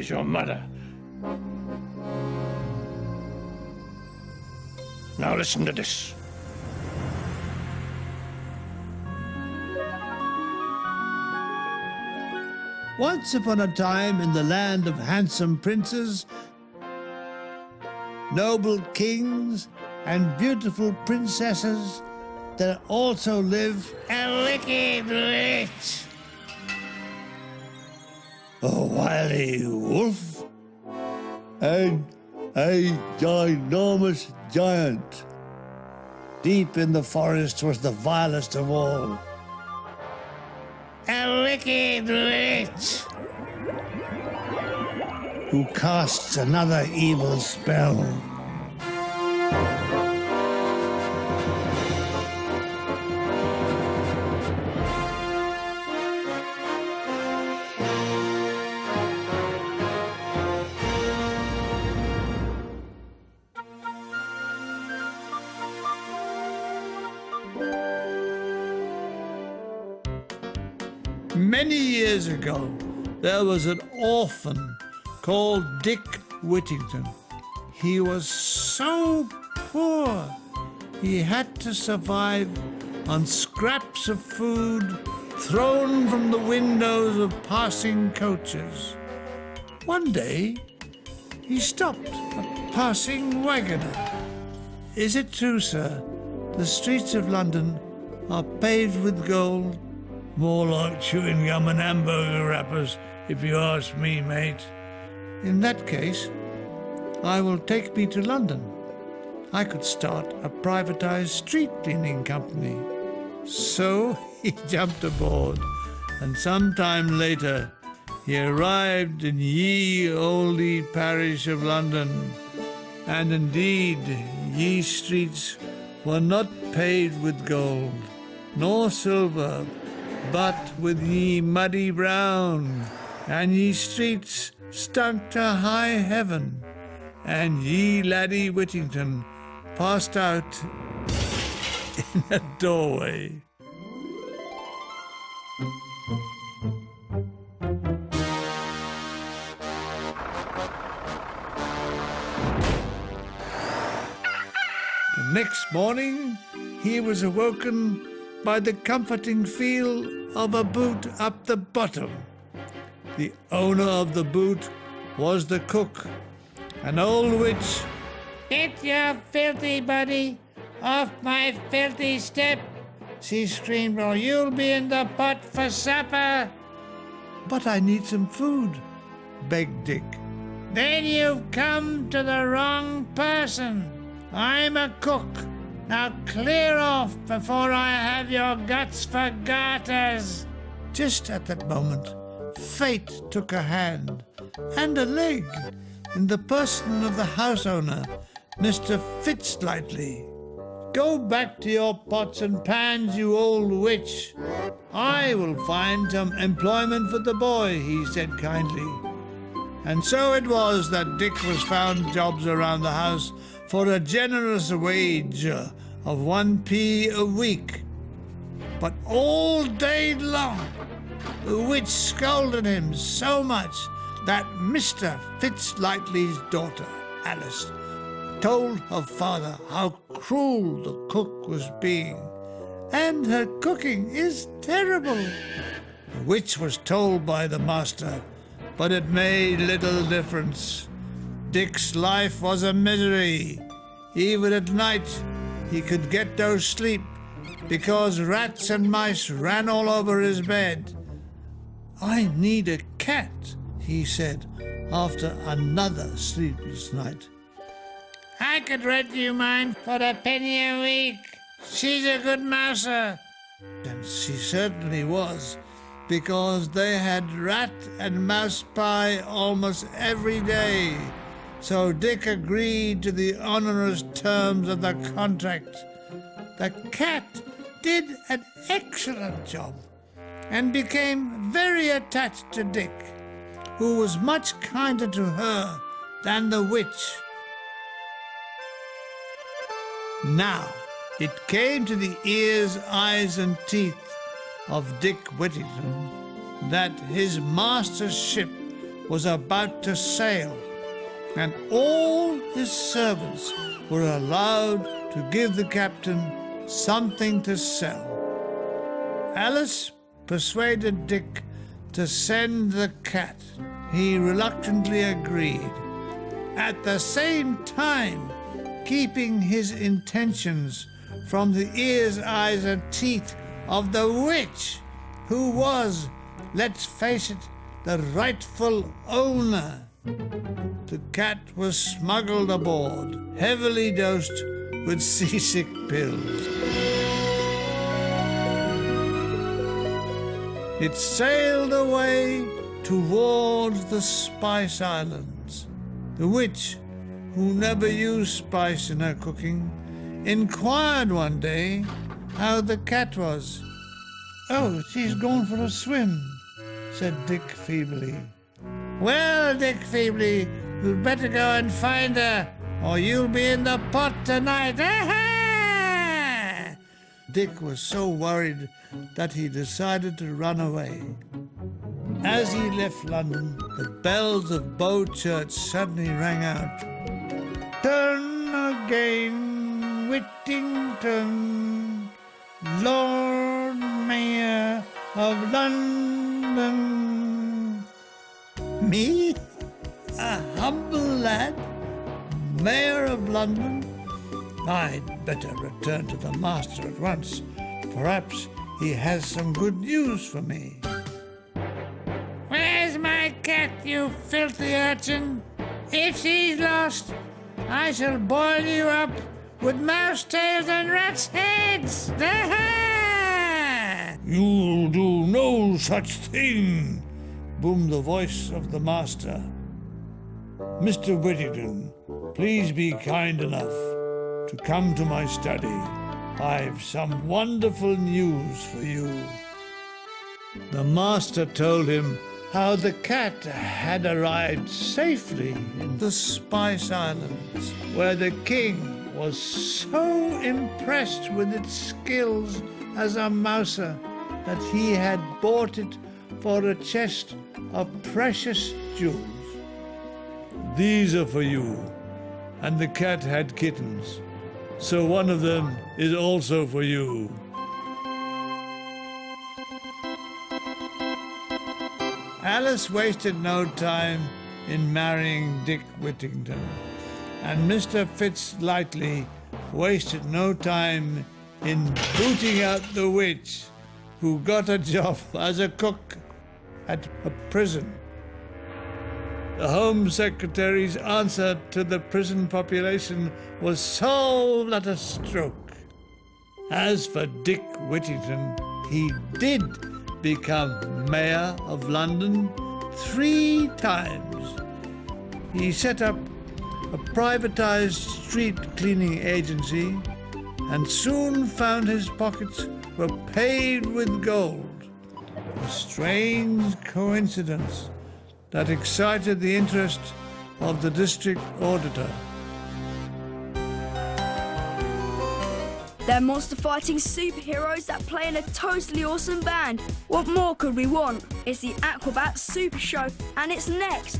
is your mother. Now listen to this. Once upon a time in the land of handsome princes, noble kings, and beautiful princesses, there also lived a wicked witch, a wily wolf, and a ginormous giant. Deep in the forest was the vilest of all, a wicked witch, who casts another evil spell. Many years ago, there was an orphan called Dick Whittington. He was so poor, he had to survive on scraps of food thrown from the windows of passing coaches. One day, he stopped a passing wagoner. "Is it true, sir, the streets of London are paved with gold?" More like chewing gum and hamburger wrappers, if you ask me, mate. "In that case, I will take me to London. I could start a privatized street cleaning company." So he jumped aboard, and some time later he arrived in ye olde parish of London. And indeed, ye streets were not paved with gold, nor silver, but with ye muddy brown, and ye streets stunk to high heaven, and ye laddie Whittington passed out in a doorway. The next morning, he was awoken by the comforting feel of a boot up the bottom. The owner of the boot was the cook, an old witch. "Get your filthy body off my filthy step," she screamed, "or you'll be in the pot for supper." "But I need some food," begged Dick. "Then you've come to the wrong person. I'm a cook. Now clear off before I have your guts for garters." Just at that moment, fate took a hand and a leg in the person of the house owner, Mr. Fitzlightly. "Go back to your pots and pans, you old witch. I will find some employment for the boy," he said kindly. And so it was that Dick was found jobs around the house for a generous wage of 1p a week. But all day long, the witch scolded him so much that Mr. Fitzlightly's daughter, Alice, told her father how cruel the cook was being. "And her cooking is terrible," the witch was told by the master, but it made little difference. Dick's life was a misery. Even at night, he could get no sleep because rats and mice ran all over his bed. "I need a cat," he said after another sleepless night. "I could rent you mine for a penny a week. She's a good mouser." And she certainly was, because they had rat and mouse pie almost every day. So Dick agreed to the onerous terms of the contract. The cat did an excellent job and became very attached to Dick, who was much kinder to her than the witch. Now it came to the ears, eyes, and teeth of Dick Whittington that his master's ship was about to sail, and all his servants were allowed to give the captain something to sell. Alice persuaded Dick to send the cat. He reluctantly agreed, at the same time keeping his intentions from the ears, eyes, and teeth of the witch, who was, let's face it, the rightful owner. The cat was smuggled aboard, heavily dosed with seasick pills. It sailed away towards the Spice Islands. The witch, who never used spice in her cooking, inquired one day how the cat was. "Oh, she's gone for a swim," said Dick feebly. "Well, Dick feebly, you'd better go and find her, or you'll be in the pot tonight." Dick was so worried that he decided to run away. As he left London, the bells of Bow Church suddenly rang out. "Turn again, Whittington, Lord Mayor of London." Me? A humble lad? Mayor of London? I'd better return to the master at once. Perhaps he has some good news for me. Where's my cat, you filthy urchin? If she's lost, I shall boil you up with mouse tails and rats' heads. You'll do no such thing, boomed the voice of the master. Mr. Whittington, please be kind enough to come to my study. I've some wonderful news for you. The master told him how the cat had arrived safely in the Spice Islands, where the king was so impressed with its skills as a mouser that he had bought it for a chest of precious jewels. These are for you. And the cat had kittens, so one of them is also for you. Alice wasted no time in marrying Dick Whittington, and Mr. Fitzlightly wasted no time in booting out the witch, who got a job as a cook at a prison. The Home Secretary's answer to the prison population was solved at a stroke. As for Dick Whittington, he did become Mayor of London 3 times. He set up a privatized street cleaning agency and soon found his pockets were paved with gold. A strange coincidence that excited the interest of the district auditor. They're monster fighting superheroes that play in a totally awesome band. What more could we want? It's the Aquabat Super Show, and it's next.